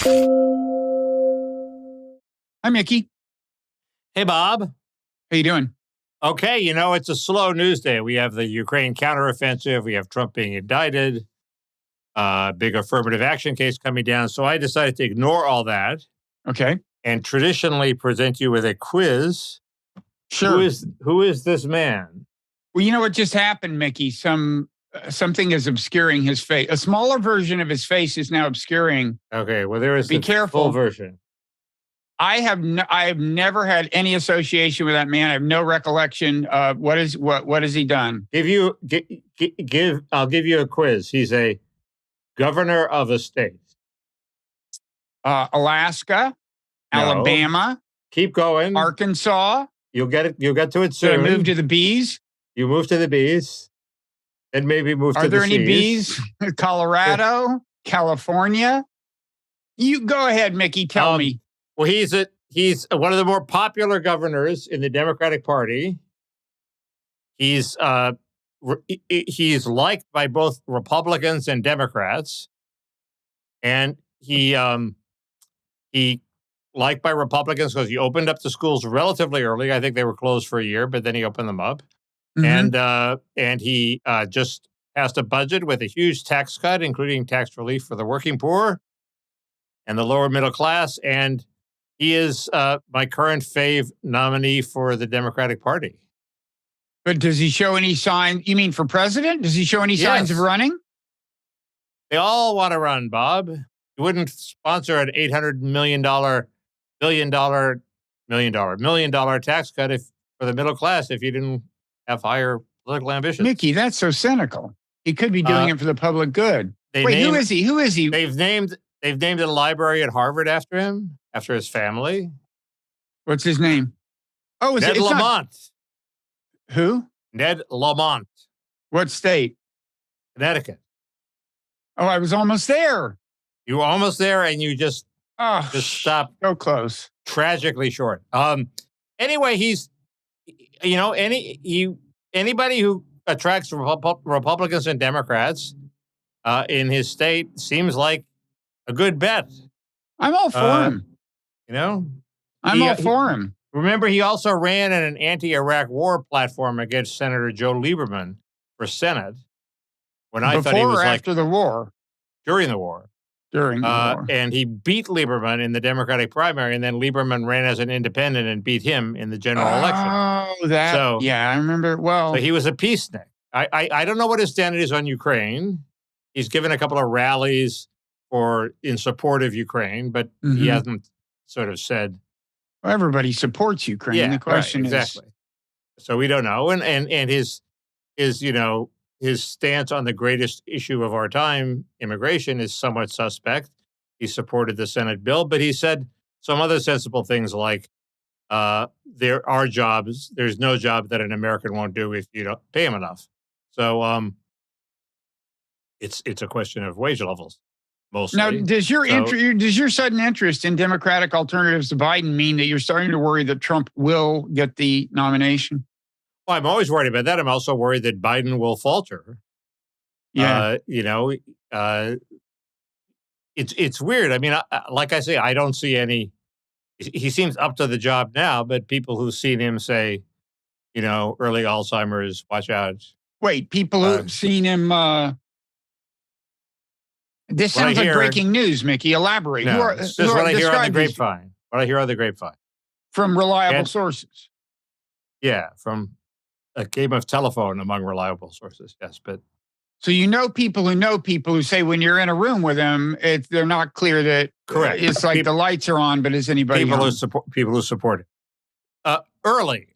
Hi, Mickey. Hey, Bob. How you doing? Okay, it's a slow news day. We have the Ukraine counteroffensive. We have Trump being indicted. Big affirmative action case coming down. So I decided to ignore all that Okay. and traditionally present you with a quiz. Sure. Who is this man? Well, you know what just happened, Mickey? Something is obscuring his face. A smaller version of his face is now obscuring. Okay, well there is Be the careful. full version. I have never had any association with that man. I have no recollection of what has he done? I'll give you a quiz. He's a governor of a state. Alaska, No. Alabama, Keep going. Arkansas. You'll get it. You'll get to it soon. Did I move to the bees? You move to the bees, and maybe move to the Are there any Cs. bees? Colorado, California. You go ahead, Mickey. Tell me. Well, he's one of the more popular governors in the Democratic Party. He's liked by both Republicans and Democrats, and he liked by Republicans because he opened up the schools relatively early. I think they were closed for a year, but then he opened them up, and he just passed a budget with a huge tax cut, including tax relief for the working poor and the lower middle class, and he is my current fave nominee for the Democratic Party. But does he show any signs? You mean for president? Does he show any signs of running? They all want to run, Bob. You wouldn't sponsor an $800 million tax cut for the middle class if you didn't have higher political ambitions. Mickey, that's so cynical. He could be doing it for the public good. Wait, who is he? Who is he? They've named a library at Harvard after him, after his family. What's his name? Oh, Ned Lamont. Who? Ned Lamont. What state? Connecticut. Oh, I was almost there. You were almost there, and you just stopped. So close. Tragically short. Anyway, he's, anybody who attracts Republicans and Democrats in his state seems like a good bet. I'm all for him. I'm all for him. Remember, he also ran in an anti-Iraq war platform against Senator Joe Lieberman for Senate. When I thought he was after the war, during the war, and he beat Lieberman in the Democratic primary, and then Lieberman ran as an independent and beat him in the general election. Oh, yeah, I remember it well. So he was a peacenik. I don't know what his stand is on Ukraine. He's given a couple of rallies in support of Ukraine, but he hasn't sort of said. Well, everybody supports Ukraine. Yeah, the question is So we don't know, and his stance on the greatest issue of our time, immigration, is somewhat suspect. He supported the Senate bill, but he said some other sensible things like, there are jobs. There's no job that an American won't do if you don't pay him enough. So it's a question of wage levels, mostly. Now, does your sudden interest in Democratic alternatives to Biden mean that you're starting to worry that Trump will get the nomination? Well, I'm always worried about that. I'm also worried that Biden will falter. Yeah. It's weird. I mean, like I say, I don't see any. He seems up to the job now, but people who've seen him say, early Alzheimer's, watch out. Wait, people who've seen him. This sounds like breaking news, Mickey. Elaborate. No, it's just what I hear on the grapevine. What I hear on the grapevine. From reliable sources. Yeah, from a game of telephone among reliable sources. Yes, but. So people who say when you're in a room with them, they're not clear that. Correct. It's like the lights are on, but is anybody people who support it? Early.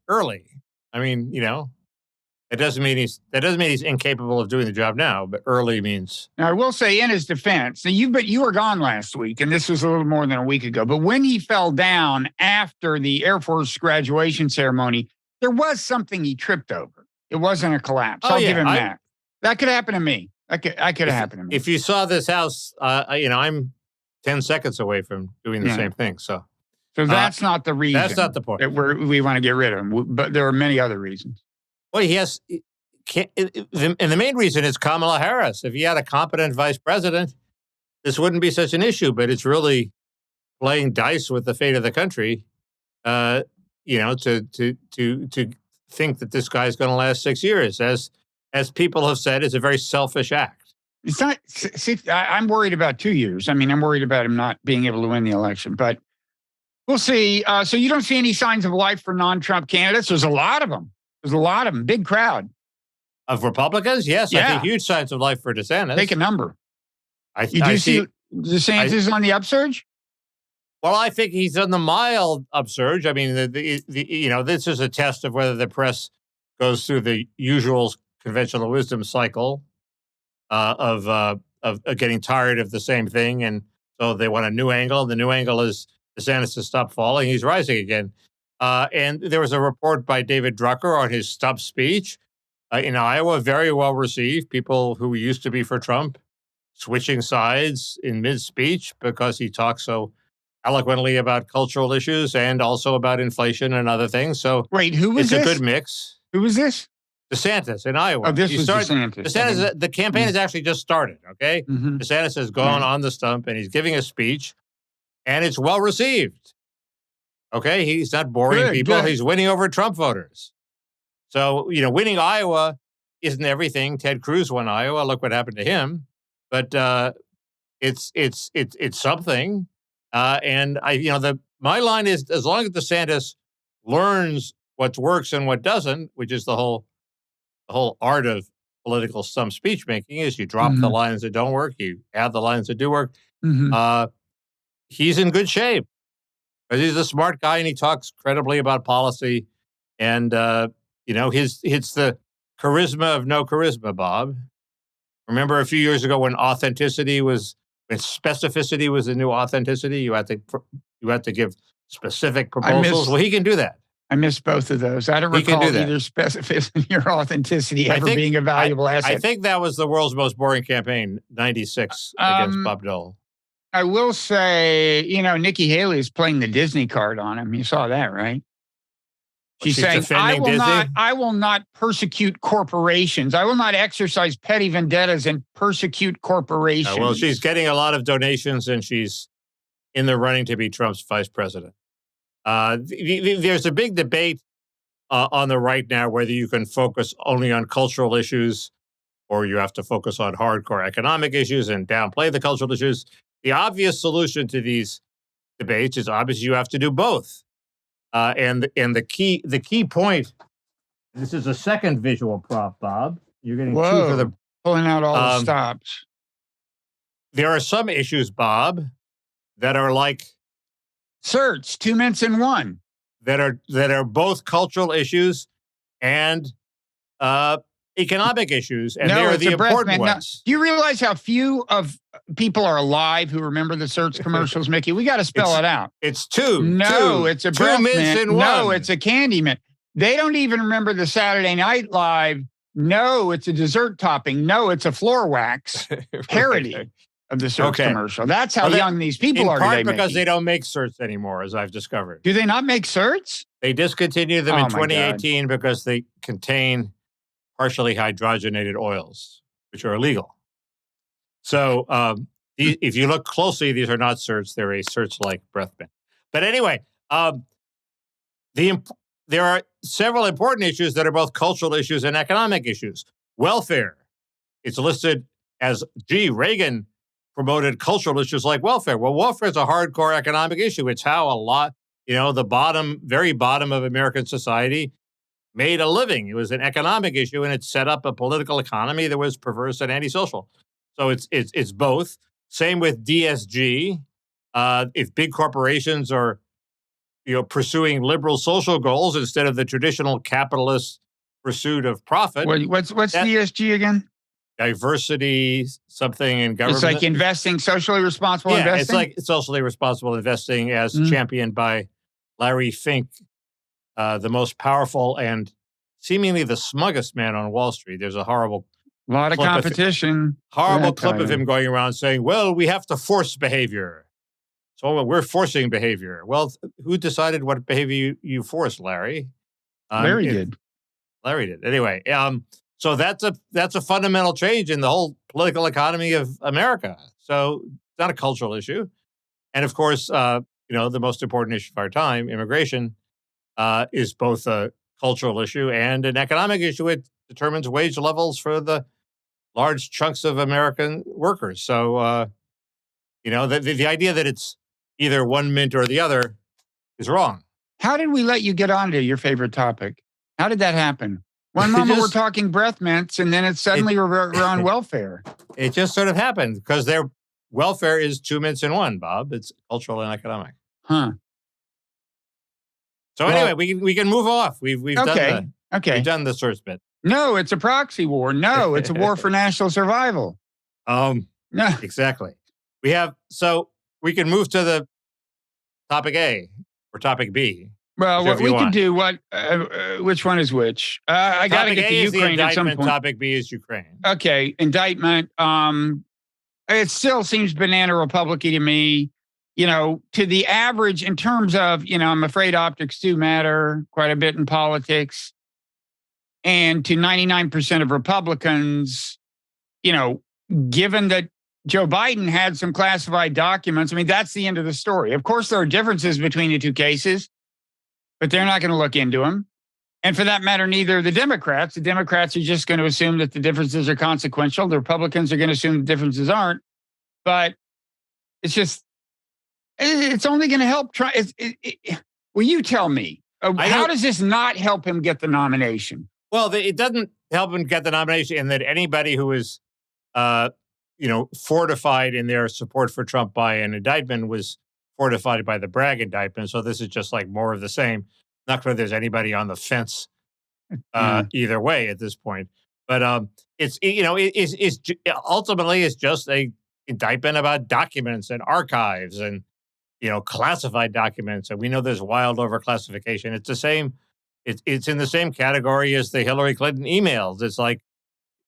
I mean, that doesn't mean he's incapable of doing the job now, but early means. Now, I will say, in his defense, you were gone last week, and this was a little more than a week ago. But when he fell down after the Air Force graduation ceremony, there was something he tripped over. It wasn't a collapse. I'll give him that. That could happen to me. That could have happened to me. If you saw this house, I'm 10 seconds away from doing the same thing. So that's not the reason. That's not the point. That we want to get rid of him. But there are many other reasons. Well, and the main reason is Kamala Harris. If he had a competent vice president, this wouldn't be such an issue. But it's really playing dice with the fate of the country. To think that this guy's going to last 6 years, as people have said, is a very selfish act. It's not. See, I'm worried about 2 years. I mean, I'm worried about him not being able to win the election, but we'll see. So you don't see any signs of life for non-Trump candidates? There's a lot of them. Big crowd. Of Republicans? Yes, I think huge signs of life for DeSantis. Take a number. You do see DeSantis on the upsurge? Well, I think he's on the mild upsurge. I mean, this is a test of whether the press goes through the usual conventional wisdom cycle of getting tired of the same thing, and so they want a new angle. The new angle is DeSantis has stopped falling; he's rising again. And there was a report by David Drucker on his stump speech in Iowa, very well received. People who used to be for Trump switching sides in mid-speech because he talks so eloquently about cultural issues and also about inflation and other things. So wait, who was this? It's a good mix. Who was this? DeSantis in Iowa. Oh, this was DeSantis. DeSantis, the campaign has actually just started, okay? Mm-hmm. DeSantis has gone on the stump and he's giving a speech, and it's well received. Okay? He's not boring people. Good. He's winning over Trump voters. So, winning Iowa isn't everything. Ted Cruz won Iowa. Look what happened to him. But it's something. And my line is, as long as DeSantis learns what works and what doesn't, which is the whole art of political stump speech making, is you drop the lines that don't work, you add the lines that do work. He's in good shape because he's a smart guy and he talks credibly about policy. And it's the charisma of no charisma, Bob. Remember a few years ago when specificity was the new authenticity? You had to give specific proposals. Well, he can do that. I missed both of those. I don't recall either specificity or authenticity being a valuable asset. I think that was the world's most boring campaign, 96 against Bob Dole. I will say, Nikki Haley is playing the Disney card on him. You saw that, right? She's saying, I will not persecute corporations. I will not exercise petty vendettas and persecute corporations. Well, she's getting a lot of donations and she's in the running to be Trump's vice president. There's a big debate on the right now whether you can focus only on cultural issues or you have to focus on hardcore economic issues and downplay the cultural issues. The obvious solution to these debates is obviously you have to do both. And the key point, this is a second visual prop, Bob. You're getting two for the pulling out all the stops. There are some issues, Bob, that are like certs, 2 minutes in one. That are both cultural issues and economic issues, and they're the important ones. Do you realize how few of people are alive who remember the certs commercials, Mickey? We got to spell it out. It's two. No, it's a 2 minutes in one. No, it's a candy mint. They don't even remember the Saturday Night Live. No, it's a dessert topping. No, it's a floor wax parody of the certs commercial. That's how young these people are today. In part because they don't make certs anymore, as I've discovered. Do they not make certs? They discontinued them in 2018 because they contain partially hydrogenated oils, which are illegal. So if you look closely, these are not certs. They're a certs-like breath mint. But anyway, there are several important issues that are both cultural issues and economic issues. Welfare. It's listed as, Reagan promoted cultural issues like welfare. Well, welfare is a hardcore economic issue. It's how a lot, the very bottom of American society made a living. It was an economic issue, and it set up a political economy that was perverse and antisocial. So it's both. Same with DSG. If big corporations are, pursuing liberal social goals instead of the traditional capitalist pursuit of profit. What's DSG again? Diversity, something in government. It's like investing, socially responsible investing? Yeah, it's like socially responsible investing as championed by Larry Fink, the most powerful and seemingly the smuggest man on Wall Street. There's a horrible lot of competition. Horrible clip of him going around saying, well, we have to force behavior. So we're forcing behavior. Well, who decided what behavior you forced, Larry? Larry did. Larry did. Anyway, so that's a fundamental change in the whole political economy of America. So it's not a cultural issue. And of course, the most important issue of our time, immigration, is both a cultural issue and an economic issue. It determines wage levels for the large chunks of American workers. So, the idea that it's either one mint or the other is wrong. How did we let you get onto your favorite topic? How did that happen? One moment we're talking breath mints, and then it's suddenly we're on welfare. It just sort of happened because their welfare is two mints in one, Bob. It's cultural and economic. Huh. So anyway, we can move off. We've done we've done the search bit. No, it's a proxy war. No, it's a war for national survival. No, exactly. So we can move to the topic A or topic B. Well, what we can do, which one is which? I got to get to Ukraine at some point. Topic B is Ukraine. Okay, indictment. It still seems banana republic-y to me. To the average in terms of, I'm afraid optics do matter quite a bit in politics. And to 99% of Republicans, given that Joe Biden had some classified documents, that's the end of the story. Of course, there are differences between the two cases, but they're not going to look into them. And for that matter, neither the Democrats. The Democrats are just going to assume that the differences are consequential. The Republicans are going to assume the differences aren't. But it's only going to help try. Will you tell me, how does this not help him get the nomination? Well, it doesn't help him get the nomination in that anybody who is, fortified in their support for Trump by an indictment was fortified by the Bragg indictment. So this is just like more of the same. Not clear there's anybody on the fence either way at this point. But it's ultimately it's just a indictment about documents and archives and classified documents. And we know there's wild overclassification. It's the same. It's in the same category as the Hillary Clinton emails. It's like,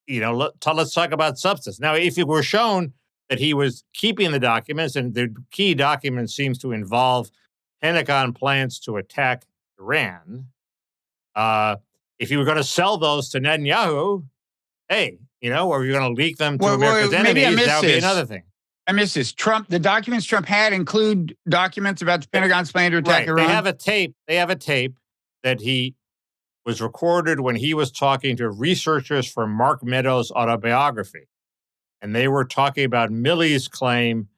let's talk about substance. Now, if it were shown that he was keeping the documents and the key document seems to involve Pentagon plans to attack Iran, if you were going to sell those to Netanyahu, hey, or you're going to leak them to America's enemies, that would be another thing. I missed this. The documents Trump had include documents about the Pentagon's plan to attack Iran. They have a tape that he was recorded when he was talking to researchers for Mark Meadows' autobiography. And they were talking about Milley's claim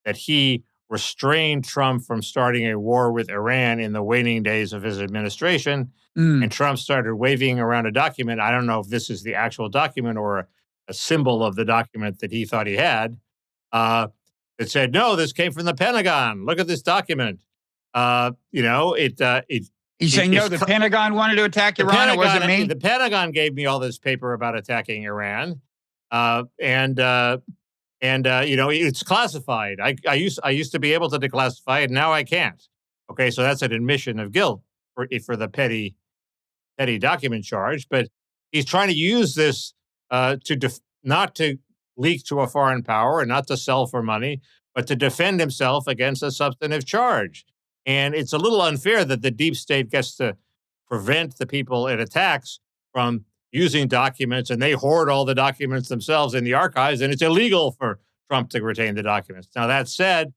that he restrained Trump from starting a war with Iran in the waning days of his administration. And Trump started waving around a document. I don't know if this is the actual document or a symbol of the document that he thought he had. It said, no, this came from the Pentagon. Look at this document. He's saying, no, the Pentagon wanted to attack Iran. It wasn't me. The Pentagon gave me all this paper about attacking Iran. It's classified. I used to be able to declassify it. Now I can't. Okay. So that's an admission of guilt for the petty document charge, but he's trying to use this, not to leak to a foreign power and not to sell for money, but to defend himself against a substantive charge. And it's a little unfair that the deep state gets to prevent the people it attacks from using documents, and they hoard all the documents themselves in the archives, and it's illegal for Trump to retain the documents. Now, that said,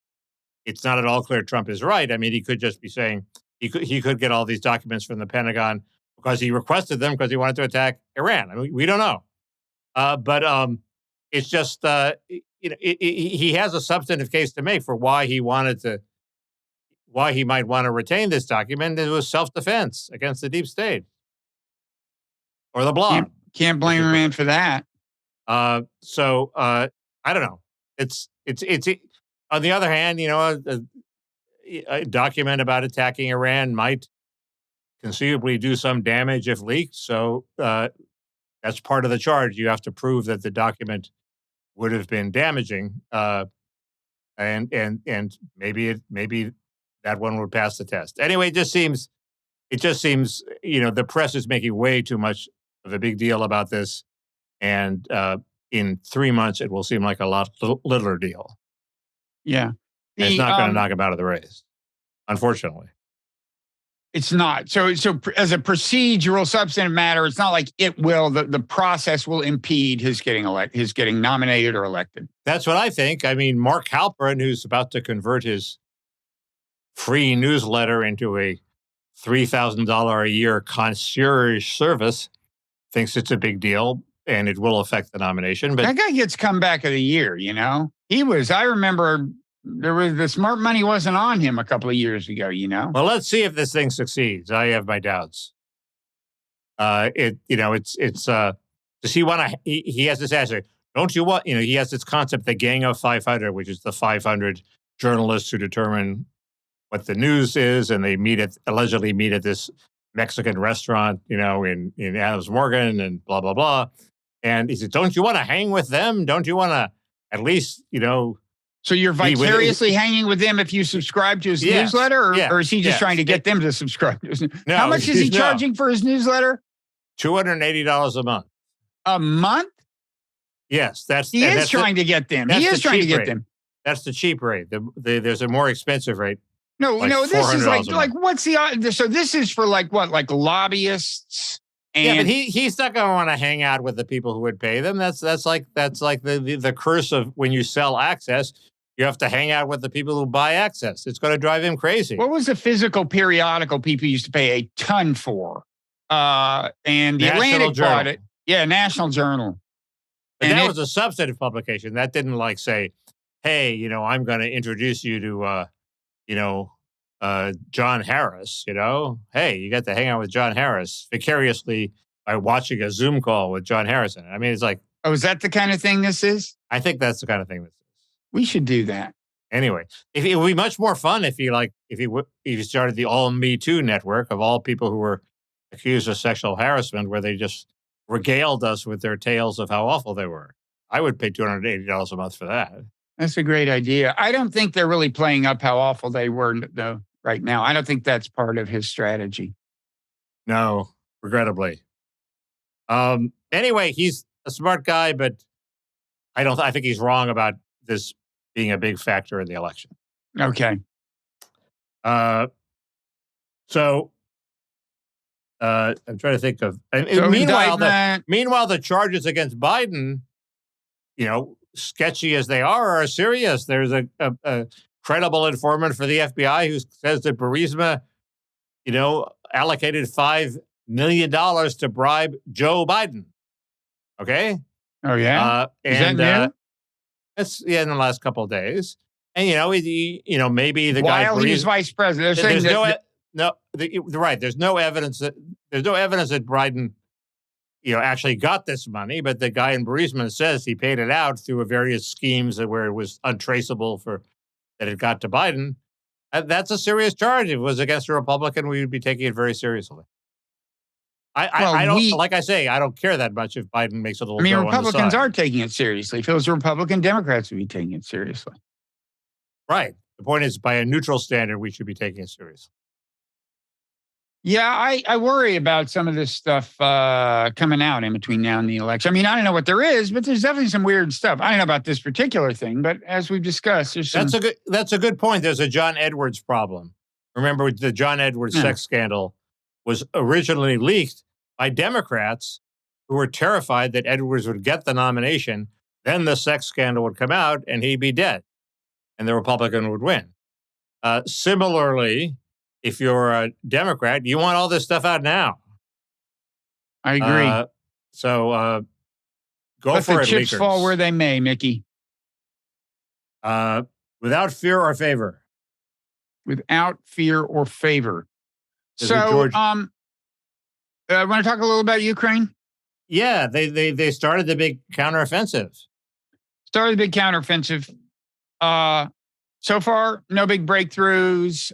it's not at all clear Trump is right. He could just be saying he could get all these documents from the Pentagon because he requested them because he wanted to attack Iran. We don't know. But it's just, he has a substantive case to make for why he might want to retain this document. It was self-defense against the deep state or the blob. Can't blame a man for that. So I don't know. It's on the other hand, a document about attacking Iran might conceivably do some damage if leaked. So that's part of the charge. You have to prove that the document would have been damaging, and maybe that one would pass the test. Anyway, it just seems, the press is making way too much of a big deal about this. And in 3 months, it will seem like a lot littler deal. Yeah. And it's not going to knock him out of the race, unfortunately. It's not. So as a procedural substantive matter, it's not like it will, the process will impede his getting nominated or elected. That's what I think. Mark Halperin, who's about to convert his free newsletter into a $3,000 a year concierge service thinks it's a big deal and it will affect the nomination. But that guy gets comeback of the year, I remember the smart money wasn't on him a couple of years ago, Well, let's see if this thing succeeds. I have my doubts. Does he want to, he has this answer. Don't you want, he has this concept, the Gang of 500, which is the 500 journalists who determine what the news is. And they allegedly meet at this Mexican restaurant, in Adams Morgan and blah, blah, blah. And he said, don't you want to hang with them? Don't you want to at least, So you're vicariously hanging with them if you subscribe to his newsletter? Or is he just trying to get them to subscribe to his newsletter? No, how much is he charging for his newsletter? $280 a month. A month? Yes. He is trying to get them. He is trying to get them. That's the cheap rate. There's a more expensive rate. No, this is like what's the, so this is for like lobbyists? And but he's not going to want to hang out with the people who would pay them. That's like the curse of when you sell access. You have to hang out with the people who buy access. It's going to drive him crazy. What was the physical periodical people used to pay a ton for? And the National Atlantic Journal. bought it. Yeah, National Journal. But that was a substantive publication. That didn't say, hey, I'm going to introduce you to, John Harris, hey, you got to hang out with John Harris vicariously by watching a Zoom call with John Harrison. I mean, it's like, oh, is that the kind of thing this is? I think that's the kind of thing this is. We should do that. Anyway, it would be much more fun if he started the All Me Too network of all people who were accused of sexual harassment, where they just regaled us with their tales of how awful they were. I would pay $280 a month for that. That's a great idea. I don't think they're really playing up how awful they were, though, right now. I don't think that's part of his strategy. No, regrettably. Anyway, he's a smart guy, but I think he's wrong about this being a big factor in the election. Okay. So I'm trying to think of. Meanwhile, the charges against Biden, sketchy as they are serious. There's a credible informant for the FBI who says that Burisma, allocated $5 million to bribe Joe Biden. Okay. Oh yeah. And that's in the last couple of days. And maybe the guy while he was vice president. They're saying right. There's no evidence that Biden, actually got this money, but the guy in Burisma says he paid it out through various schemes where it was untraceable that it got to Biden. That's a serious charge. If it was against a Republican, we would be taking it very seriously. I don't care that much if Biden makes it a little. Republicans are taking it seriously. If it was a Republican, Democrats would be taking it seriously. Right. The point is, by a neutral standard, we should be taking it seriously. Yeah, I worry about some of this stuff coming out in between now and the election. I don't know what there is, but there's definitely some weird stuff. I don't know about this particular thing, but as we've discussed, there's some... That's a good point. There's a John Edwards problem. Remember, the John Edwards sex scandal was originally leaked by Democrats who were terrified that Edwards would get the nomination. Then the sex scandal would come out and he'd be dead, and the Republican would win. Similarly, if you're a Democrat, you want all this stuff out now. I agree. So go Let for the it, chips leakers. fall where they may, Mickey. Without fear or favor. Without fear or favor. Is So, it George? want to talk a little about Ukraine? Yeah, they started the big counteroffensive. Started the big counteroffensive. So far, no big breakthroughs.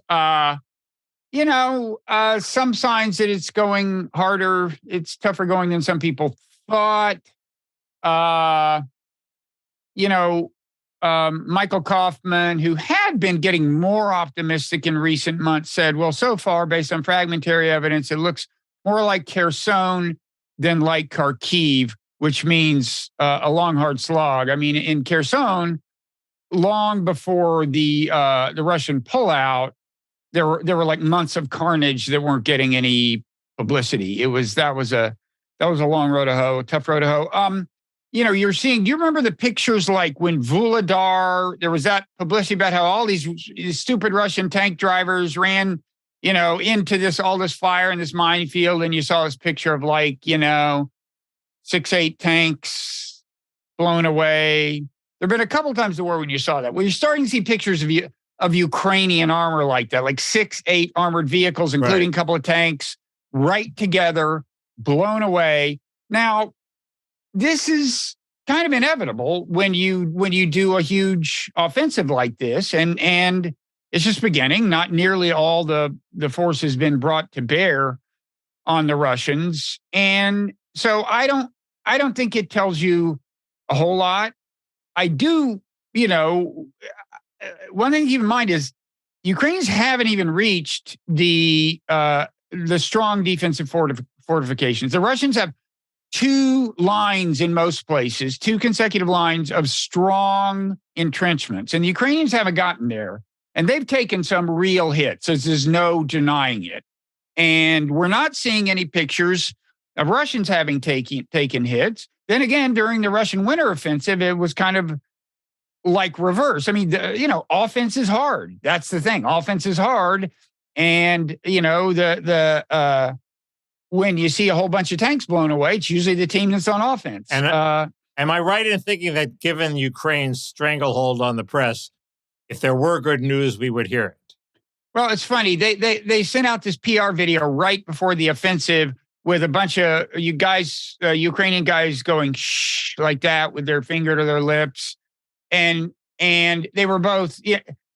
Some signs that it's going harder. It's tougher going than some people thought. Michael Kaufman, who had been getting more optimistic in recent months, said, well, so far, based on fragmentary evidence, it looks more like Kherson than like Kharkiv, which means a long, hard slog. In Kherson, long before the Russian pullout, there were like months of carnage that weren't getting any publicity. That was a long road to hoe, tough road to hoe. you're seeing, do you remember the pictures like when Vuhledar, there was that publicity about how all these stupid Russian tank drivers ran, into all this fire in this minefield. And you saw this picture of 6-8 tanks blown away. There have been a couple of times in the war when you saw that. Well, you're starting to see pictures of Ukrainian armor like that, like 6-8 armored vehicles, including a couple of tanks, right together, blown away. Now, this is kind of inevitable when you do a huge offensive like this, and it's just beginning. Not nearly all the force has been brought to bear on the Russians, and so I don't think it tells you a whole lot. I do, one thing to keep in mind is Ukrainians haven't even reached the strong defensive fortifications. The Russians have 2 lines in most places, 2 consecutive lines of strong entrenchments. And the Ukrainians haven't gotten there. And they've taken some real hits. There's no denying it. And we're not seeing any pictures of Russians having taken hits. Then again, during the Russian winter offensive, it was kind of like reverse. I mean, offense is hard. That's the thing. Offense is hard. And, when you see a whole bunch of tanks blown away, it's usually the team that's on offense. And am I right in thinking that given Ukraine's stranglehold on the press, if there were good news, we would hear it? Well, it's funny. They sent out this PR video right before the offensive with a bunch of Ukrainian guys going shh like that with their finger to their lips. And they were both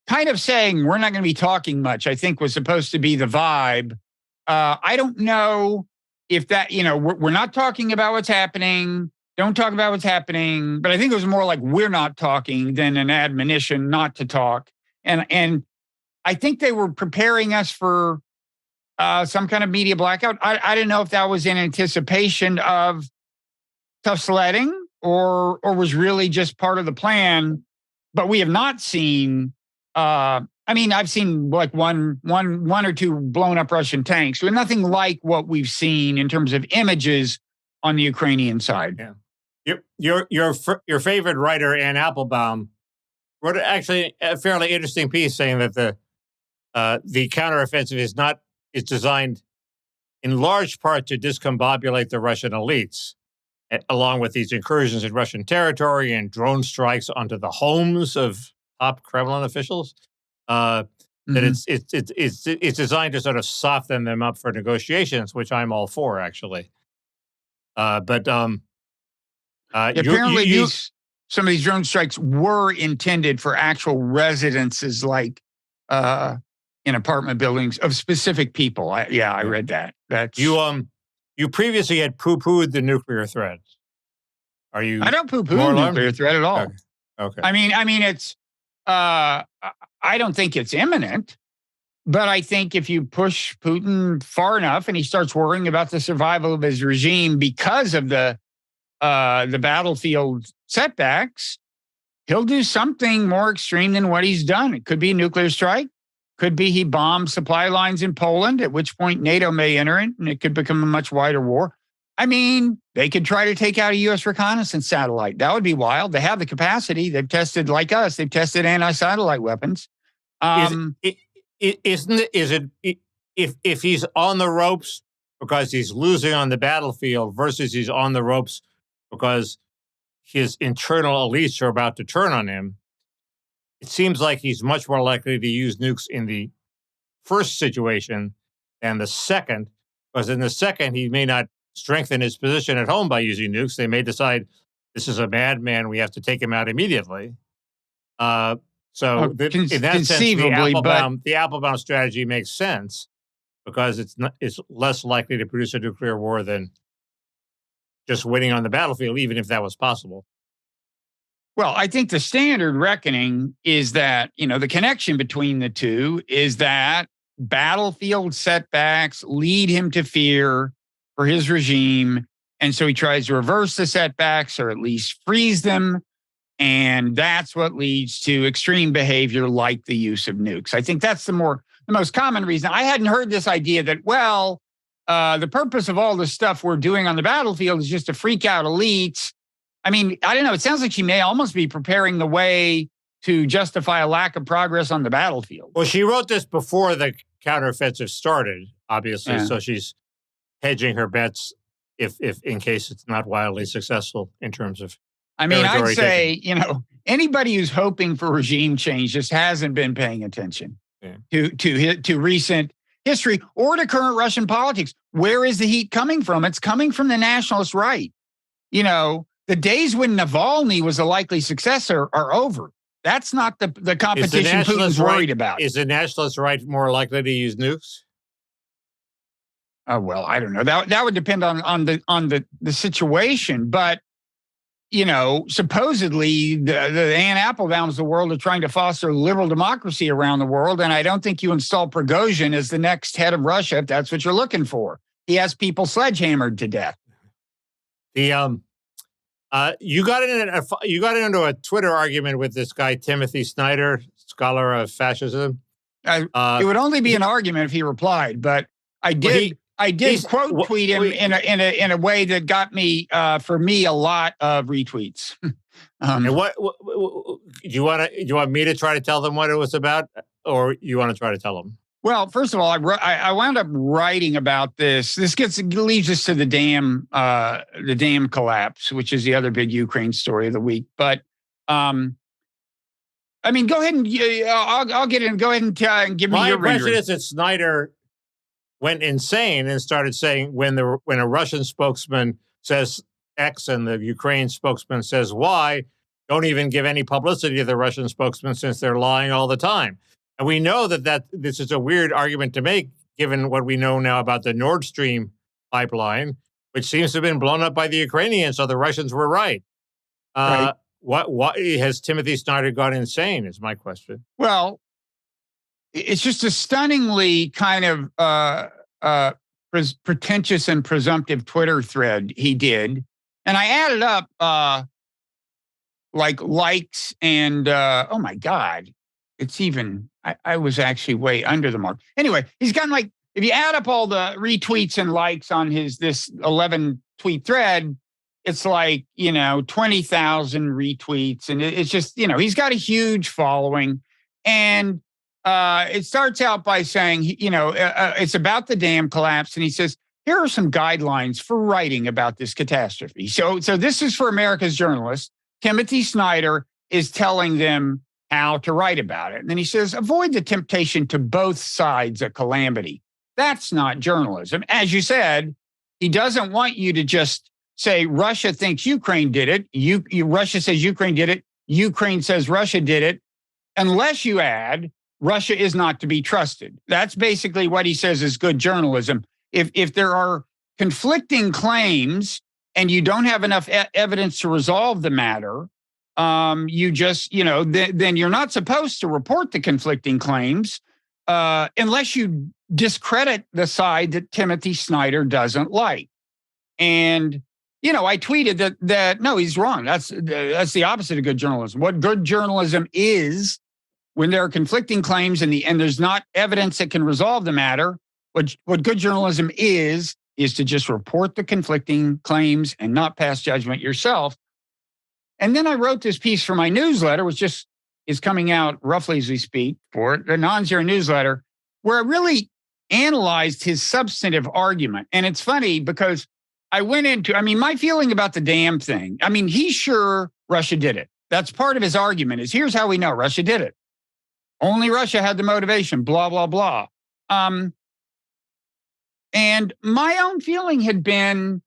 kind of saying, we're not going to be talking much, I think was supposed to be the vibe. I don't know if that, we're not talking about what's happening. Don't talk about what's happening. But I think it was more like we're not talking than an admonition not to talk. And I think they were preparing us for some kind of media blackout. I didn't know if that was in anticipation of tough sledding or was really just part of the plan. But we have not seen. I've seen like one or 2 blown up Russian tanks, but nothing like what we've seen in terms of images on the Ukrainian side. Yeah. Your favorite writer, Anne Applebaum, wrote actually a fairly interesting piece saying that the counteroffensive is designed in large part to discombobulate the Russian elites, along with these incursions in Russian territory and drone strikes onto the homes of top Kremlin officials. That it's designed to sort of soften them up for negotiations, which I'm all for, actually. Apparently, some of these drone strikes were intended for actual residences, like in apartment buildings of specific people. I read that. That's you previously had poo-pooed the nuclear threat. Are you? I don't poo-poo the nuclear threat at all. Okay. I mean, it's. I don't think it's imminent, but I think if you push Putin far enough and he starts worrying about the survival of his regime because of the battlefield setbacks, he'll do something more extreme than what he's done. It could be a nuclear strike. Could be he bombs supply lines in Poland, at which point NATO may enter it, and it could become a much wider war. I mean, they could try to take out a U.S. reconnaissance satellite. That would be wild. They have the capacity. They've tested, like us, they've tested anti-satellite weapons. If he's on the ropes because he's losing on the battlefield versus he's on the ropes because his internal elites are about to turn on him, it seems like he's much more likely to use nukes in the first situation than the second, because in the second, he may not strengthen his position at home by using nukes. They may decide this is a madman. We have to take him out immediately. In that sense, the Applebaum strategy makes sense because it's less likely to produce a nuclear war than just winning on the battlefield, even if that was possible. Well, I think the standard reckoning is that, the connection between the two is that battlefield setbacks lead him to fear for his regime. And so he tries to reverse the setbacks or at least freeze them. And that's what leads to extreme behavior like the use of nukes. I think that's the most common reason. I hadn't heard this idea that, the purpose of all the stuff we're doing on the battlefield is just to freak out elites I mean, I don't know. It sounds like she may almost be preparing the way to justify a lack of progress on the battlefield. Well, she wrote this before the counteroffensive started, obviously, Yeah. so she's hedging her bets if in case it's not wildly successful in terms of. I mean, I'd territory say, anybody who's hoping for regime change just hasn't been paying attention to recent history or to current Russian politics. Where is the heat coming from? It's coming from the nationalist right. The days when Navalny was a likely successor are over. That's not the competition Putin's worried about. Is the nationalist right more likely to use nukes? Oh, well, I don't know. That would depend on the situation. But, supposedly the Anne Applebaums of the world are trying to foster liberal democracy around the world. And I don't think you install Prigozhin as the next head of Russia if that's what you're looking for. He has people sledgehammered to death. You got into a Twitter argument with this guy Timothy Snyder, scholar of fascism. It would only be an argument if he replied, but I did quote tweet him in a way that got me for me a lot of retweets. And what do you want me to try to tell them what it was about, or you want to try to tell them? Well, first of all, I wound up writing about this. This leads us to the dam collapse, which is the other big Ukraine story of the week. But I mean, go ahead and I'll get in. Go ahead and give me your rendering. My impression is that Snyder went insane and started saying when a Russian spokesman says X and the Ukraine spokesman says Y, don't even give any publicity to the Russian spokesman since they're lying all the time. And we know that this is a weird argument to make, given what we know now about the Nord Stream pipeline, which seems to have been blown up by the Ukrainians, so the Russians were right. Right. What has Timothy Snyder gone insane, is my question. Well, it's just a stunningly kind of pretentious and presumptive Twitter thread he did. And I added up likes and, oh my God, it's even, I was actually way under the mark. Anyway, he's gotten if you add up all the retweets and likes on this 11 tweet thread, it's 20,000 retweets. And it's just, he's got a huge following. And it starts out by saying, it's about the dam collapse. And he says, here are some guidelines for writing about this catastrophe. So this is for America's journalists. Timothy Snyder is telling them how to write about it. And then he says, avoid the temptation to both sides of calamity. That's not journalism. As you said, he doesn't want you to just say Russia thinks Ukraine did it. Russia says Ukraine did it. Ukraine says Russia did it. Unless you add, Russia is not to be trusted. That's basically what he says is good journalism. If there are conflicting claims and you don't have enough evidence to resolve the matter, you just, then you're not supposed to report the conflicting claims unless you discredit the side that Timothy Snyder doesn't like. And, I tweeted that no, he's wrong. That's the opposite of good journalism. What good journalism is, when there are conflicting claims and there's not evidence that can resolve the matter, what good journalism is to just report the conflicting claims and not pass judgment yourself. And then I wrote this piece for my newsletter, which just is coming out roughly as we speak, for the Non-Zero newsletter, where I really analyzed his substantive argument. And it's funny because I went into, my feeling about the damn thing. He's sure Russia did it. That's part of his argument is here's how we know Russia did it. Only Russia had the motivation, blah, blah, blah. And my own feeling had been,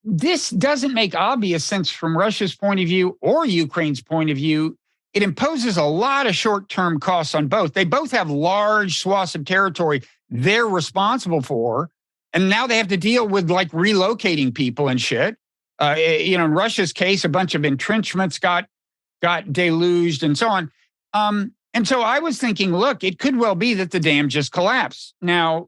this doesn't make obvious sense from Russia's point of view or Ukraine's point of view. It imposes a lot of short-term costs on both. They both have large swaths of territory they're responsible for. And now they have to deal with relocating people and shit. In Russia's case, a bunch of entrenchments got deluged and so on. And so I was thinking, look, it could well be that the dam just collapsed. Now,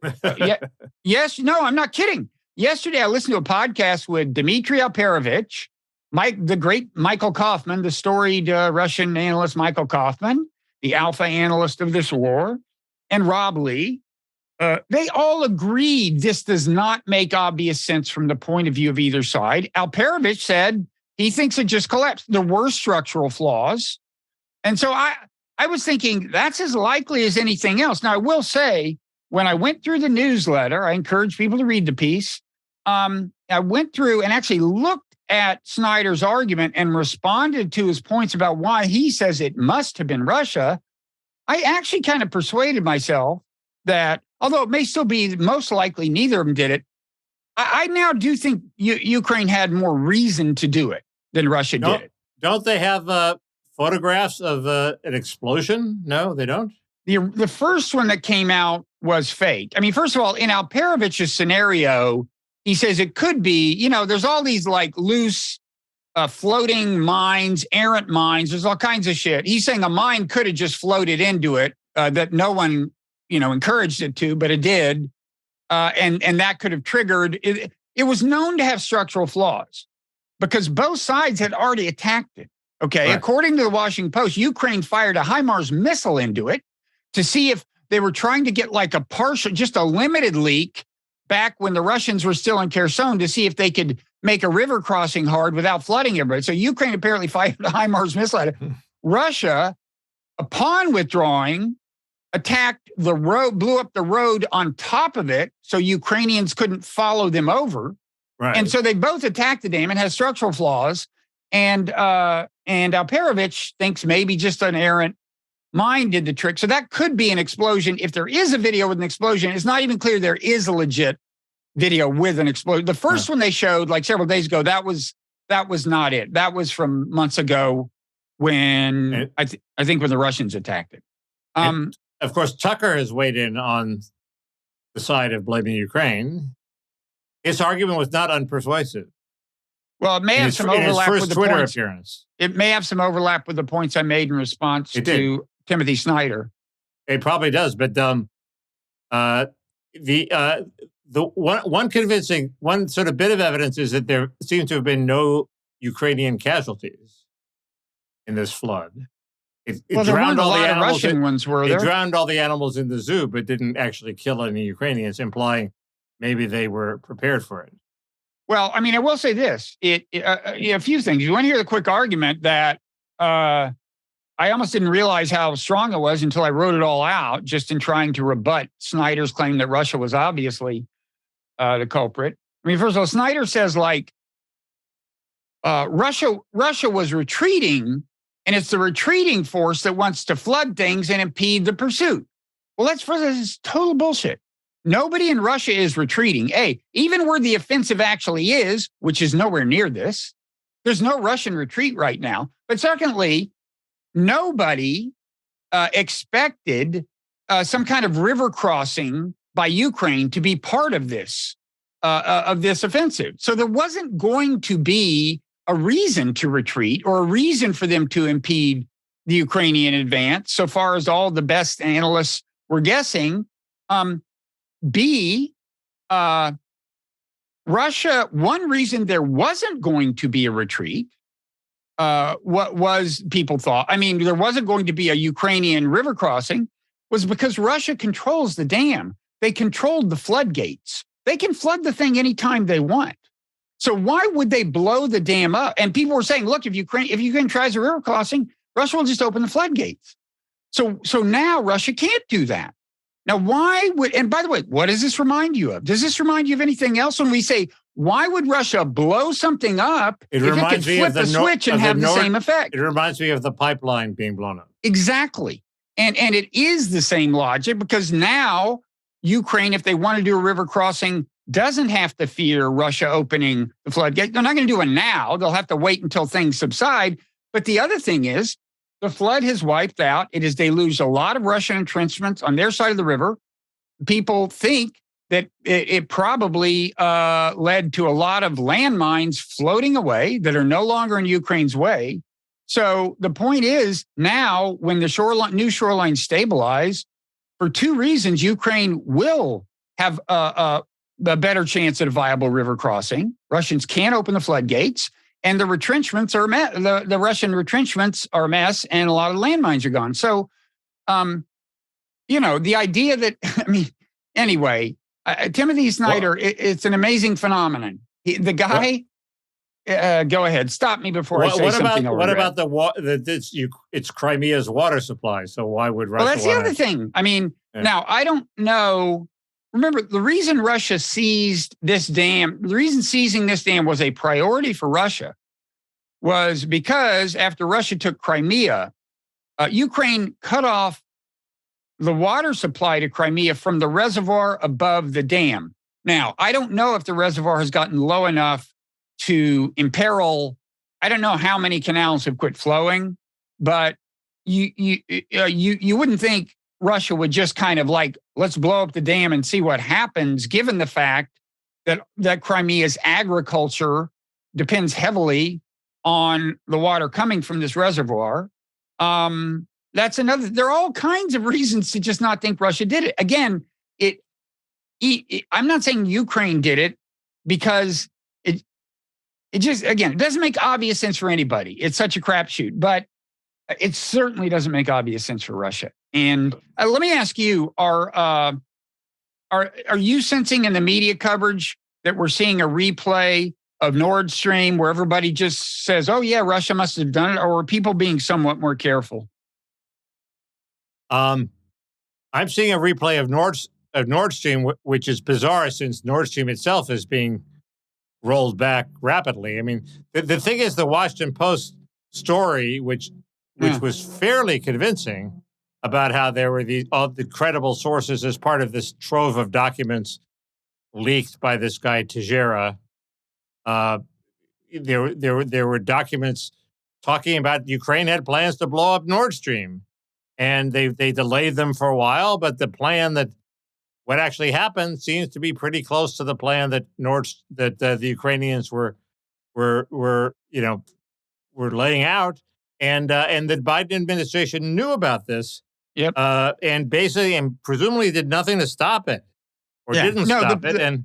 yes, no, I'm not kidding. Yesterday, I listened to a podcast with Dmitry Alperovitch, the great Michael Kaufman, the storied Russian analyst Michael Kaufman, the alpha analyst of this war, and Rob Lee. They all agreed this does not make obvious sense from the point of view of either side. Alperovitch said He thinks it just collapsed. There were structural flaws. And so I was thinking that's as likely as anything else. Now, I will say, when I went through the newsletter, I encourage people to read the piece. I went through and actually looked at Snyder's argument and responded to his points about why he says it must have been Russia. I actually kind of persuaded myself that, although it may still be most likely neither of them did it, I now do think Ukraine had more reason to do it than Russia did. Don't they have photographs of an explosion? No, they don't? The first one that came out was fake. I mean, first of all, in Alperovich's scenario, he says it could be, there's all these like loose floating mines, errant mines. There's all kinds of shit. He's saying a mine could have just floated into it that no one, encouraged it to, but it did. And that could have triggered it. It was known to have structural flaws because both sides had already attacked it. Okay. Right. According to the Washington Post, Ukraine fired a HIMARS missile into it to see if they were trying to get like just a limited leak back when the Russians were still in Kherson to see if they could make a river crossing hard without flooding everybody. So Ukraine apparently fired a HIMARS missile at it. Russia, upon withdrawing, attacked the road, blew up the road on top of it so Ukrainians couldn't follow them over. Right. And so they both attacked the dam and has structural flaws. And Alperovich thinks maybe just an errant mine did the trick. So that could be an explosion. If there is a video with an explosion, it's not even clear there is a legit video with an explosion. The first one they showed like several days ago, that was not it. That was from months ago when I think when the Russians attacked it. Of course, Tucker has weighed in on the side of blaming Ukraine. His argument was not unpersuasive. Well, it may have some overlap with the Twitter points. appearance. It may have some overlap with the points I made in response to Timothy Snyder. It probably does, but the one sort of bit of evidence is that there seems to have been no Ukrainian casualties in this flood. It drowned all the animals. Russian ones were there. It drowned all the animals in the zoo, but didn't actually kill any Ukrainians, implying maybe they were prepared for it. Well, I mean, I will say this: a few things. You want to hear the quick argument that I almost didn't realize how strong it was until I wrote it all out, just in trying to rebut Snyder's claim that Russia was obviously the culprit. I mean, first of all, Snyder says Russia was retreating, and it's the retreating force that wants to flood things and impede the pursuit. Well, this is total bullshit. Nobody in Russia is retreating. Even where the offensive actually is, which is nowhere near this, there's no Russian retreat right now. But secondly, nobody expected some kind of river crossing by Ukraine to be part of this offensive. So there wasn't going to be a reason to retreat or a reason for them to impede the Ukrainian advance, so far as all the best analysts were guessing. Russia, one reason there wasn't going to be a retreat, what was people thought, there wasn't going to be a Ukrainian river crossing, was because Russia controls the dam. They controlled the floodgates. They can flood the thing anytime they want. So why would they blow the dam up? And people were saying, look, if Ukraine tries a river crossing, Russia will just open the floodgates. So now Russia can't do that. Now, and by the way, what does this remind you of? Does this remind you of anything else when we say, why would Russia blow something up if it could flip the switch and have the same effect? It reminds me of the pipeline being blown up. Exactly. And it is the same logic because now Ukraine, if they want to do a river crossing, doesn't have to fear Russia opening the floodgate. They're not going to do it now. They'll have to wait until things subside. But the other thing is, the flood has wiped out. It has deluged a lot of Russian entrenchments on their side of the river. People think that it probably led to a lot of landmines floating away that are no longer in Ukraine's way. So the point is now when the new shoreline stabilize, for two reasons, Ukraine will have a better chance at a viable river crossing. Russians can't open the floodgates. And the retrenchments are the Russian retrenchments are a mess, and a lot of landmines are gone. So, the idea that anyway, Timothy Snyder, it's an amazing phenomenon. The guy Go ahead. Stop me before I say What something. about it's Crimea's water supply? So why would Russia? Well, that's the want other to? thing. I mean, Yeah. now I don't know. Remember, the reason Russia seized this dam, the reason seizing this dam was a priority for Russia was because after Russia took Crimea, Ukraine cut off the water supply to Crimea from the reservoir above the dam. Now, I don't know if the reservoir has gotten low enough to imperil. I don't know how many canals have quit flowing, but you wouldn't think Russia would just kind of like, let's blow up the dam and see what happens, given the fact that Crimea's agriculture depends heavily on the water coming from this reservoir. That's another. There are all kinds of reasons to just not think Russia did it. Again, I'm not saying Ukraine did it because it just, again, it doesn't make obvious sense for anybody. It's such a crapshoot, but it certainly doesn't make obvious sense for Russia. And let me ask you: Are you sensing in the media coverage that we're seeing a replay of Nord Stream where everybody just says, "Oh yeah, Russia must have done it," or are people being somewhat more careful? I'm seeing a replay of Nord Stream, which is bizarre since Nord Stream itself is being rolled back rapidly. I mean, the thing is, the Washington Post story, which was fairly convincing about how there were all the credible sources as part of this trove of documents leaked by this guy Teixeira. There were documents talking about Ukraine had plans to blow up Nord Stream, and they delayed them for a while. But the plan that what actually happened seems to be pretty close to the plan that the Ukrainians were laying out, and the Biden administration knew about this. Yep. And basically, and presumably did nothing to stop it, or didn't stop it.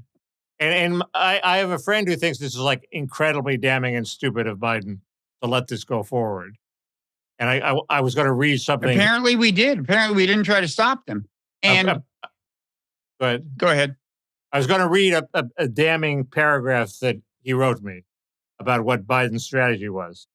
And I have a friend who thinks this is like incredibly damning and stupid of Biden to let this go forward. And I was going to read something. Apparently we did. Apparently we didn't try to stop them. And go ahead. I was going to read a damning paragraph that he wrote me about what Biden's strategy was.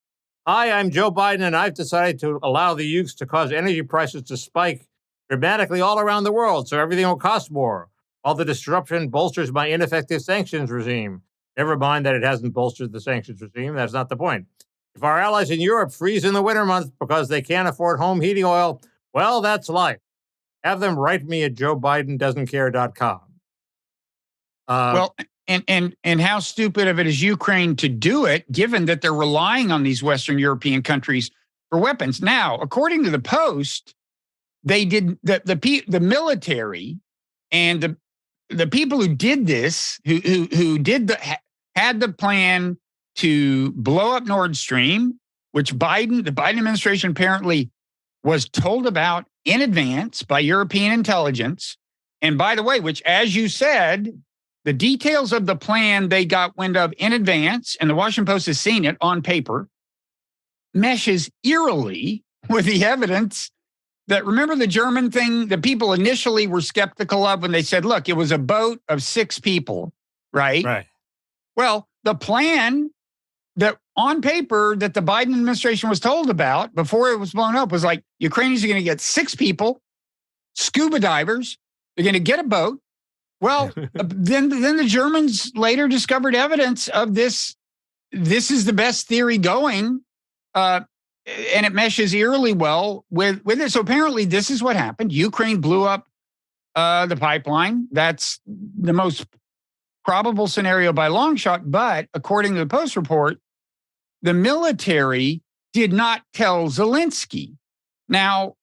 Hi, I'm Joe Biden, and I've decided to allow the Ukes to cause energy prices to spike dramatically all around the world, so everything will cost more. All the disruption bolsters my ineffective sanctions regime. Never mind that it hasn't bolstered the sanctions regime. That's not the point. If our allies in Europe freeze in the winter months because they can't afford home heating oil, well, that's life. Have them write me at joebidendoesn'tcare.com. And how stupid of it is Ukraine to do it, given that they're relying on these Western European countries for weapons. Now, according to the Post, they did the military and the people who did this, who had the plan to blow up Nord Stream, which the Biden administration apparently was told about in advance by European intelligence. And by the way, which, as you said, the details of the plan they got wind of in advance, and the Washington Post has seen it on paper, meshes eerily with the evidence that, remember the German thing that people initially were skeptical of when they said, look, it was a boat of 6 people, right? Right. Well, the plan that on paper that the Biden administration was told about before it was blown up was like, Ukrainians are going to get 6 people, scuba divers, they're going to get a boat. Well, then the Germans later discovered evidence of this. This is the best theory going, and it meshes eerily well with it. So apparently, this is what happened. Ukraine blew up the pipeline. That's the most probable scenario by long shot. But according to the Post report, the military did not tell Zelensky. Now,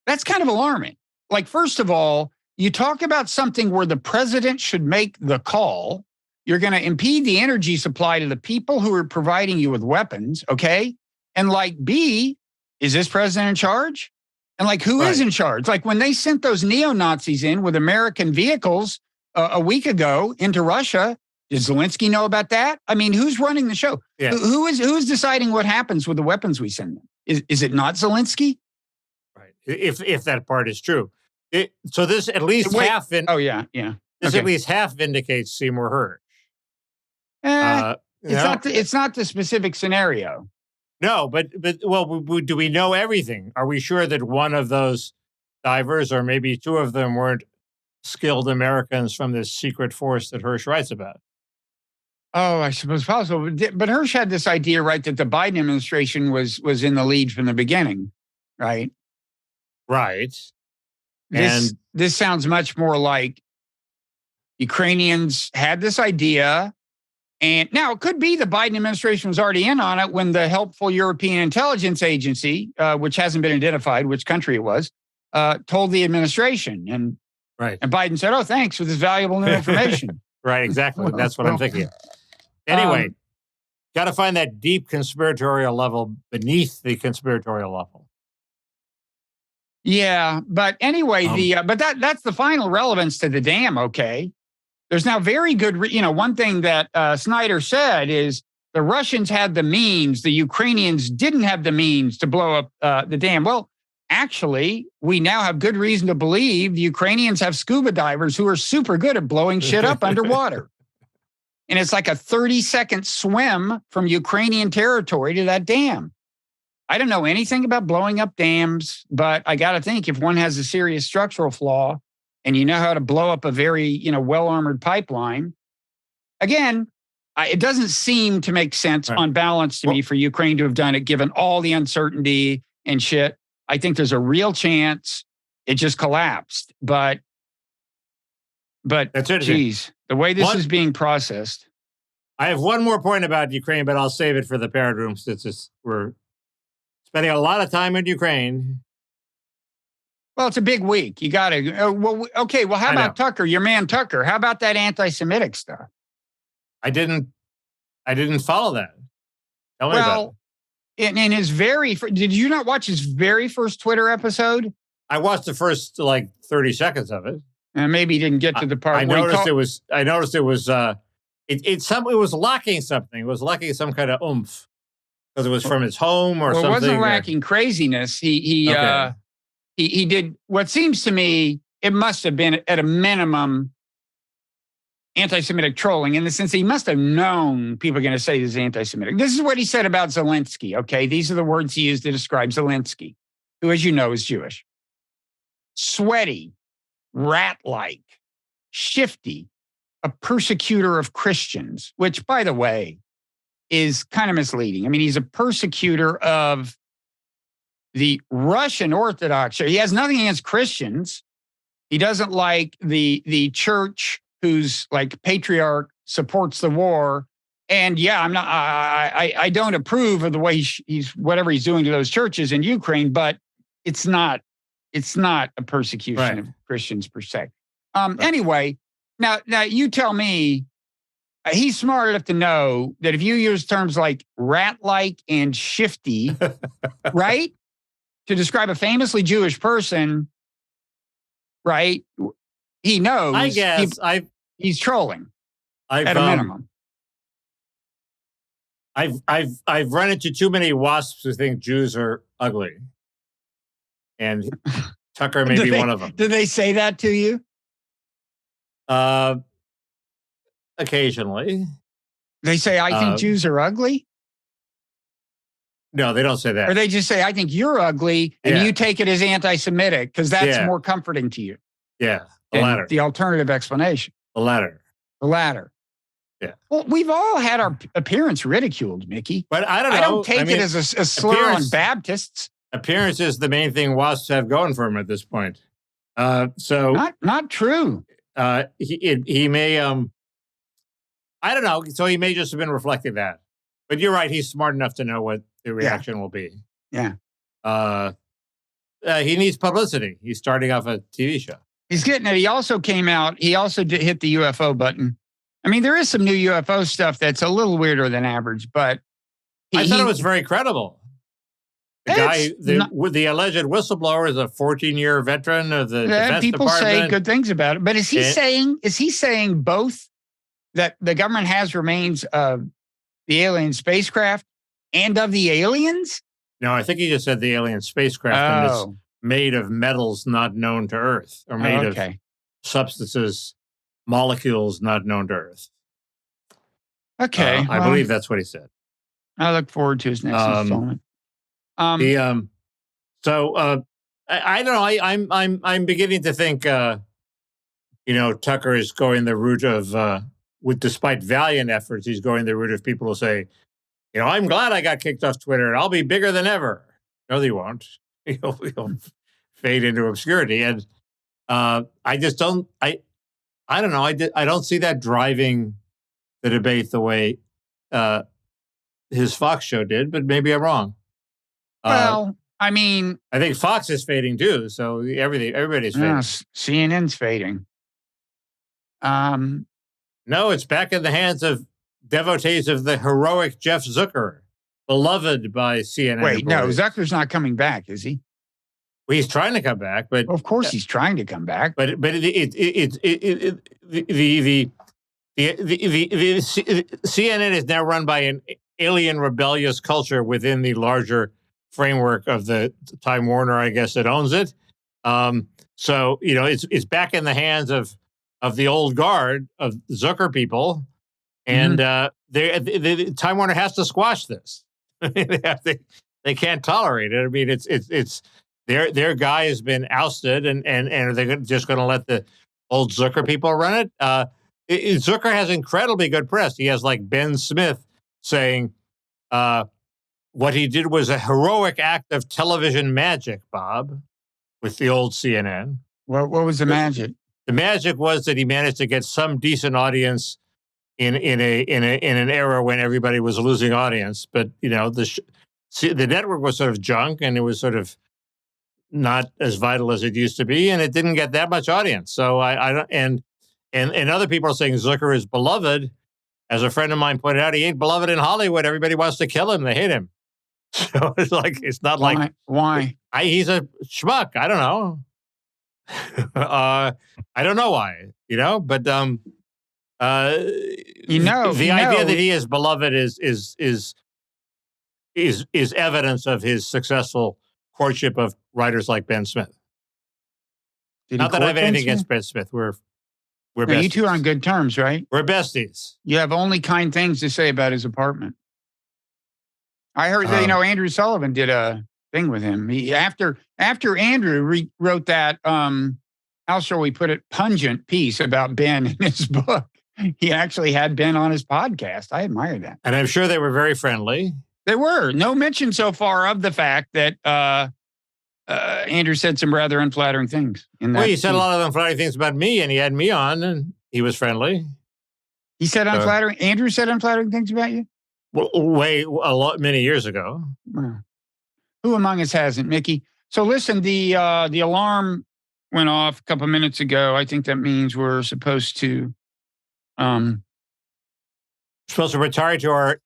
that's kind of alarming. Like, first of all, you talk about something where the president should make the call. You're going to impede the energy supply to the people who are providing you with weapons, okay? And like, B, is this president in charge? And like, who is in charge? Like when they sent those neo-Nazis in with American vehicles a week ago into Russia, does Zelensky know about that? I mean, who's running the show? Yeah. Who is deciding what happens with the weapons we send them? Is it not Zelensky? Right. If that part is true. So this at least This at least half vindicates Seymour Hersh. It's not the specific scenario. No, but do we know everything? Are we sure that one of those divers, or maybe two of them, weren't skilled Americans from this secret force that Hirsch writes about? Oh, I suppose possible. But Hirsch had this idea, right, that the Biden administration was in the lead from the beginning, right? Right. This sounds much more like Ukrainians had this idea. And now it could be the Biden administration was already in on it when the helpful European Intelligence Agency, which hasn't been identified which country it was, told the administration. And Biden said, "Oh, thanks for this valuable new information." Right, exactly. That's what I'm thinking. Anyway, got to find that deep conspiratorial level beneath the conspiratorial level. Yeah, but anyway, but that's the final relevance to the dam. Okay. There's now very good, one thing that Snyder said is the Russians had the means, the Ukrainians didn't have the means to blow up the dam. Well, actually, we now have good reason to believe the Ukrainians have scuba divers who are super good at blowing shit up underwater. And it's like a 30-second swim from Ukrainian territory to that dam. I don't know anything about blowing up dams, but I got to think if one has a serious structural flaw, and you know how to blow up a very, well-armored pipeline. Again, it doesn't seem to make sense on balance to me for Ukraine to have done it, given all the uncertainty and shit. I think there's a real chance it just collapsed. But geez, the way this is being processed. I have one more point about Ukraine, but I'll save it for the parent room since we're spending a lot of time in Ukraine. Well, it's a big week. You got to. Okay. Well, how about Tucker, your man Tucker? How about that anti-Semitic stuff? I didn't follow that. Tell me about it. In his did you not watch his very first Twitter episode? I watched the first 30 seconds of it. And maybe he didn't get to the part. I noticed it was. It was lacking something. It was lacking some kind of oomph because it was from his home or something. It wasn't lacking craziness. He did what seems to me, it must have been at a minimum anti-Semitic trolling in the sense that he must have known people are going to say this is anti-Semitic. This is what he said about Zelensky. Okay. These are the words he used to describe Zelensky, who, as you know, is Jewish. Sweaty, rat-like, shifty, a persecutor of Christians, which, by the way, is kind of misleading. I mean, he's a persecutor of the Russian Orthodox Church. He has nothing against Christians. He doesn't like the church whose patriarch supports the war. And yeah, I don't approve of the way he's whatever he's doing to those churches in Ukraine, but it's not a persecution of Christians per se. Anyway, now you tell me, he's smart enough to know that if you use terms like rat-like and shifty, right? To describe a famously Jewish person, right? He knows. I guess he's trolling at a minimum. I've run into too many wasps who think Jews are ugly, and Tucker may be one of them. Do they say that to you? Occasionally. They say, "I think Jews are ugly." No, they don't say that. Or they just say, "I think you're ugly," and you take it as anti-Semitic because that's more comforting to you. Yeah, the latter. The alternative explanation. The latter. Yeah. Well, we've all had our appearance ridiculed, Mickey. But I don't know. I don't take it as a slur on Baptists. Appearance is the main thing wasps have going for him at this point. So not true. He may I don't know. So he may just have been reflecting that. But you're right. He's smart enough to know what the reaction will be. Yeah. He needs publicity. He's starting off a TV show. He's getting it. He also came out. He also hit the UFO button. I mean, there is some new UFO stuff that's a little weirder than average, but I thought it was very credible. The alleged whistleblower is a 14-year veteran of the Defense people Department. Say good things about it. But is he saying both that the government has remains of the alien spacecraft and of the aliens? No, I think he just said the alien spacecraft and it's made of metals not known to Earth, or made of substances, molecules not known to Earth. Okay. I believe that's what he said. I look forward to his next installment. I don't know. I'm beginning to think, Tucker is going the route of, despite valiant efforts, he's going the route of people who say, I'm glad I got kicked off Twitter and I'll be bigger than ever. No, they won't. He'll fade into obscurity. And I just don't, I don't know. I don't see that driving the debate the way his Fox show did, but maybe I'm wrong. Well, I mean, I think Fox is fading too. So everybody's fading. CNN's fading. No, it's back in the hands of devotees of the heroic Jeff Zucker, beloved by CNN. Wait, no, Zucker's not coming back, is he? Well, he's trying to come back, but of course he's trying to come back. But CNN is now run by an alien rebellious culture within the larger framework of the Time Warner, I guess, that owns it. So it's back in the hands of the old guard of Zucker people, and Time Warner has to squash this. They can't tolerate it. I mean, it's their guy has been ousted, and are they just going to let the old Zucker people run it? Zucker has incredibly good press. He has like Ben Smith saying what he did was a heroic act of television magic, Bob, with the old CNN. What was the magic? The magic was that he managed to get some decent audience in an era when everybody was losing audience. But the network was sort of junk, and it was sort of not as vital as it used to be, and it didn't get that much audience. So I don't, and other people are saying Zucker is beloved. As a friend of mine pointed out, he ain't beloved in Hollywood. Everybody wants to kill him. They hate him. So it's not like why? He's a schmuck. I don't know. I don't know why. But the idea that he is beloved is evidence of his successful courtship of writers like Ben Smith. Not that I have anything against Ben Smith. We're besties. You two are on good terms, right? We're besties. You have only kind things to say about his apartment. I heard that Andrew Sullivan did a thing with him. After Andrew wrote that how shall we put it, pungent piece about Ben in his book, he actually had Ben on his podcast. I admire that. And I'm sure they were very friendly. They were. No mention so far of the fact that Andrew said some rather unflattering things. He said a lot of unflattering things about me, and he had me on, and he was friendly. He said unflattering. Andrew said unflattering things about you. Well, many years ago. Well, who among us hasn't, Mickey? So listen, the alarm went off a couple minutes ago. I think that means we're supposed to retire to our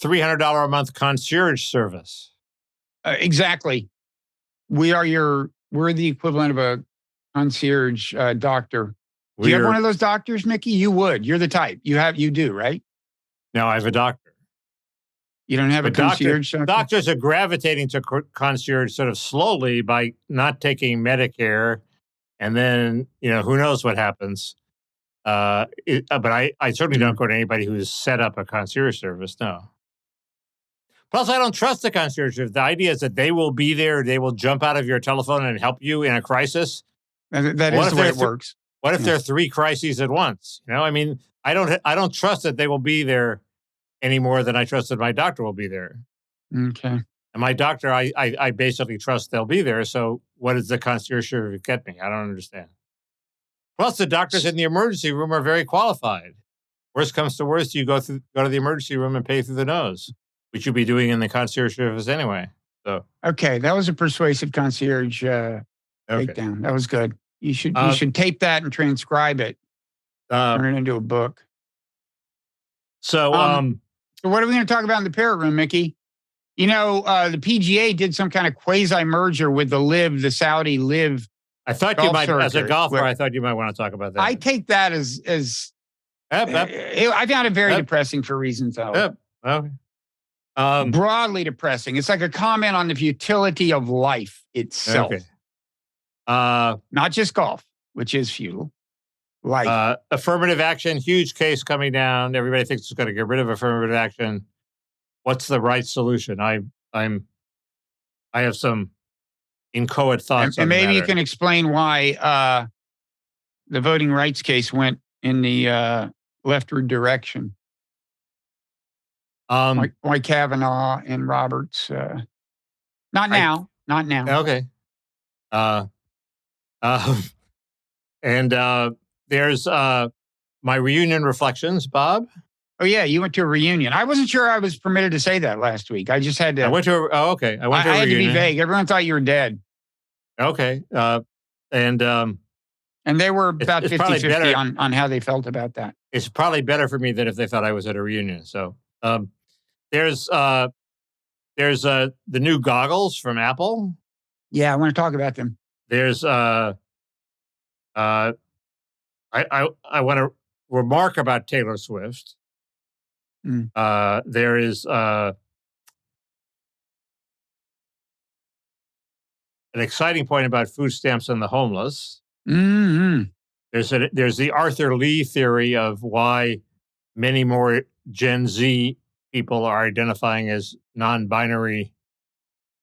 $300 a month concierge service. Exactly. We're the equivalent of a concierge doctor. Do you have one of those doctors, Mickey? You would. You're the type. You do, right? No, I have a doctor. You don't have a concierge doctor? Doctors are gravitating to concierge sort of slowly by not taking Medicare. And then, who knows what happens. But I certainly don't go to anybody who's set up a concierge service, no. Plus, I don't trust the concierge service. The idea is that they will be there, they will jump out of your telephone and help you in a crisis. That is the way it works. What if there are three crises at once? I mean, I don't trust that they will be there any more than I trust that my doctor will be there. Okay. And my doctor, I basically trust they'll be there. So what does the concierge service get me? I don't understand. Plus, the doctors in the emergency room are very qualified. Worst comes to worst, you go to the emergency room and pay through the nose, which you'll be doing in the concierge service anyway. So okay, that was a persuasive concierge takedown. That was good. You should tape that and transcribe it, turn it into a book. So what are we going to talk about in the parrot room, Mickey? The PGA did some kind of quasi merger with the Saudi LIV. I thought you might, as a golfer, I thought you might want to talk about that. I take that as I found it very depressing for reasons though. Okay. Broadly depressing. It's like a comment on the futility of life itself. Okay. Not just golf, which is futile. Like, affirmative action, huge case coming down. Everybody thinks it's going to get rid of affirmative action. What's the right solution? I have some inchoate thoughts and on the maybe you matter. can explain why the voting rights case went in the leftward direction. Why Kavanaugh and Roberts? Not now. Okay. And there's my reunion reflections, Bob. Oh yeah, you went to a reunion. I wasn't sure I was permitted to say that last week. I just had to. I went to a, oh, okay. I went to a I had to reunion. be vague. Everyone thought you were dead. Okay. And they were about it's probably 50-50 on how they felt about that. it's probably better for me than if they thought I was at a reunion. So there's the new goggles from Apple. Yeah, I want to talk about them. There's I want to remark about Taylor Swift. There is an exciting point about food stamps and the homeless. Mm-hmm. There's the Arthur Lee theory of why many more Gen Z people are identifying as non-binary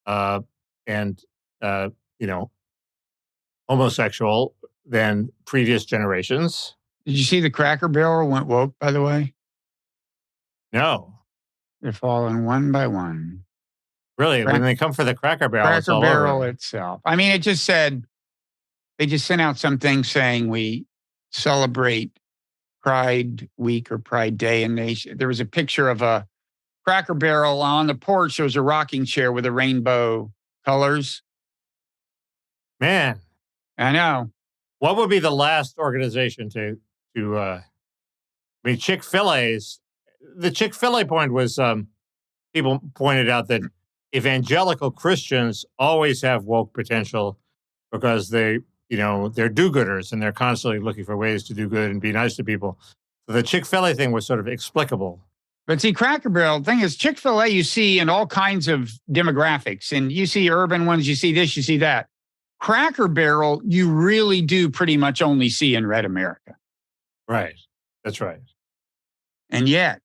and homosexual than previous generations. Did you see the Cracker Barrel went woke, by the way? No. They're falling one by one. Really? When they come for the Cracker Barrel, it's all Barrel over. itself. I mean, it just said, they just sent out something saying we celebrate Pride Week or Pride Day. And there was a picture of a Cracker Barrel on the porch. There was a rocking chair with a rainbow colors. Man. I know. What would be the last organization to I mean, Chick-fil-A's, the Chick-fil-A point was people pointed out that evangelical Christians always have woke potential because they're do-gooders and they're constantly looking for ways to do good and be nice to people. So the Chick-fil-A thing was sort of explicable. But see, Cracker Barrel, the thing is, Chick-fil-A, you see in all kinds of demographics, and you see urban ones, you see this, you see that. Cracker Barrel, you really do pretty much only see in Red America. Right. That's right. And yet,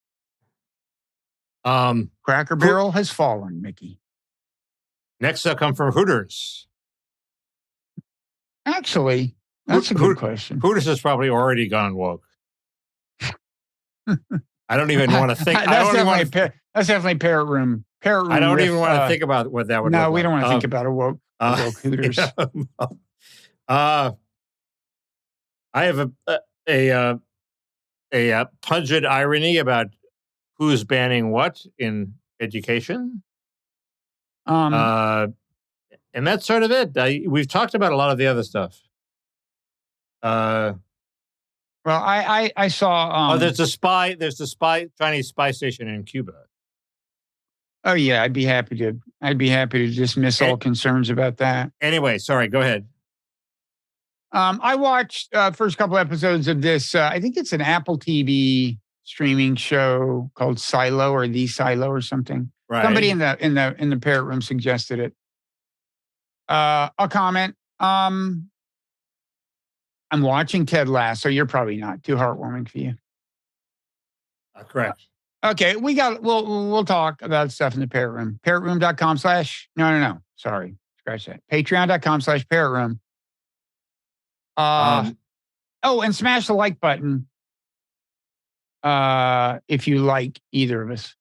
Cracker Barrel has fallen, Mickey. Next, they'll come from Hooters. Actually, that's a good question. Hooters has probably already gone woke. I don't even want to think. That's definitely Parrot Room. I don't even want to think about what that would look like. No, we don't want to think about a woke Hooters. I have a pungent irony about who's banning what in education. And that's sort of it. We've talked about a lot of the other stuff. Well, I saw. There's the Chinese spy station in Cuba. Oh yeah, I'd be happy to dismiss all concerns about that. Anyway, sorry, go ahead. I watched first couple episodes of this. I think it's an Apple TV streaming show called Silo or The Silo or something. Right. Somebody in the Parrot Room suggested it. A comment. I'm watching Ted Lasso. You're probably not. Too heartwarming for you. Correct. Okay, we'll talk about stuff in the Parrot Room. Parrotroom.com/ no. Sorry, scratch that. Patreon.com/parrotroom. And smash the like button if you like either of us.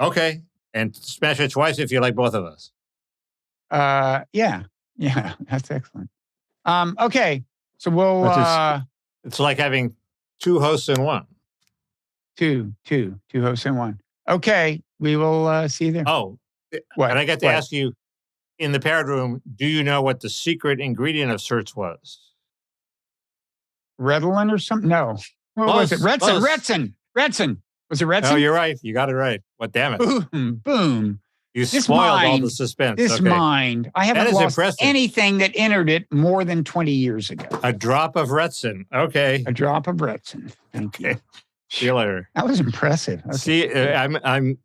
Okay, and smash it twice if you like both of us. Yeah, that's excellent. Okay, so we'll. It's like having two hosts in one. Two hosts in one. Okay, we will see you there. Oh, what? And I got to ask you, in the Parrot Room, do you know what the secret ingredient of certs was? Redolin or something? No. What was it? Retsin. Was it Retsin? Oh, you're right. You got it right. What, damn it. Boom. You spoiled all the suspense. This mind. I haven't lost anything that entered it more than 20 years ago. A drop of Retsin. Okay. A drop of Retsin. Thank you. See you later. That was impressive. Okay. See, I'm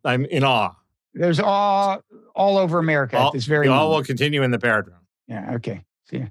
in awe. There's awe all over America at this very moment. All will continue in the Parrot Room. Yeah, okay. See ya.